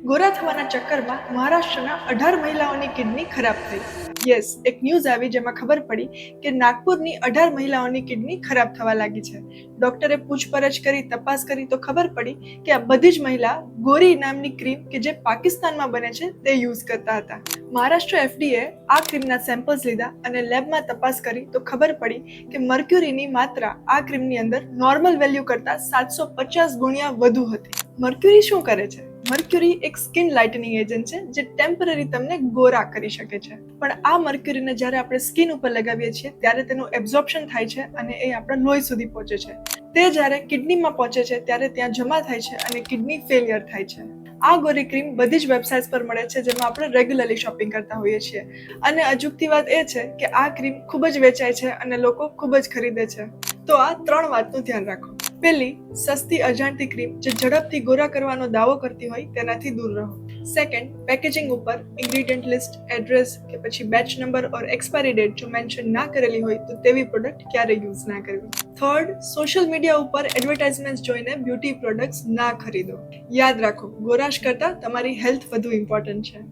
ગોરા થવાના ચક્કરમાં મહારાષ્ટ્રના 18 મહિલાઓની કિડની ખરાબ થઈ. યસ, એક ન્યૂઝ આવી જેમાં ખબર પડી કે નાગપુરની 18 મહિલાઓની કિડની ખરાબ થવા લાગી છે. ડોક્ટરે પૂછપરછ કરી તપાસ કરી તો ખબર પડી કે આ બધી જ મહિલા ગોરી નામની ક્રીમ કે જે પાકિસ્તાનમાં બને છે તે યુઝ કરતા હતા. મહારાષ્ટ્ર એફડીએ આ ક્રીમના સેમ્પલ્સ લીધા અને લેબમાં તપાસ કરી તો ખબર પડી કે મર્ક્યુરીની માત્રા આ ક્રીમની અંદર નોર્મલ વેલ્યુ કરતા 750 ગુણ્યા વધુ હતી. મર્ક્યુરી શું કરે છે? મર્ક્યુરી એક સ્કિન લાઇટનિંગ એજન્ટ છે જે ટેમ્પરરી તમને ગોરા કરી શકે છે. પણ આ મર્ક્યુરીને જ્યારે આપણે સ્કિન ઉપર લગાવીએ છીએ ત્યારે તેનું એબ્ઝોર્પ્શન થાય છે અને એ આપણા લોહી સુધી પહોંચે છે. તે જ્યારે કિડનીમાં પહોંચે છે ત્યારે ત્યાં જમા થાય છે અને કિડની ફેલિયર થાય છે. આ ગોરી ક્રીમ બધી જ વેબસાઇટ્સ પર મળે છે જેમાં આપણે રેગ્યુલરલી શોપિંગ કરતા હોઈએ છીએ. અને અજુકતી વાત એ છે કે આ ક્રીમ ખૂબ જ વેચાય છે અને લોકો ખૂબ જ ખરીદે છે. તો આ 3 વાતનું ધ્યાન રાખો. પહેલી, સસ્તી અજાણતી ક્રીમ જે ઝડપથી ગોરા કરવાનો દાવો કરતી હોય તેનાથી દૂર રહો. સેકન્ડ, પેકેજિંગ ઉપર ઇન્ગ્રેડિયન્ટ લિસ્ટ, એડ્રેસ કે પછી બેચ નંબર ઓર એક્સપાયરી ડેટ જો મેન્શન ના કરેલી હોય તો તેવી પ્રોડક્ટ ક્યારે યુઝ ના કરવી. થર્ડ, સોશિયલ મીડિયા ઉપર એડવર્ટાઇઝમેન્ટ જોઈને બ્યુટી પ્રોડક્ટ્સ ના ખરીદો. યાદ રાખો, ગોરાશ કરતાં તમારી હેલ્થ વધુ ઇમ્પોર્ટન્ટ છે.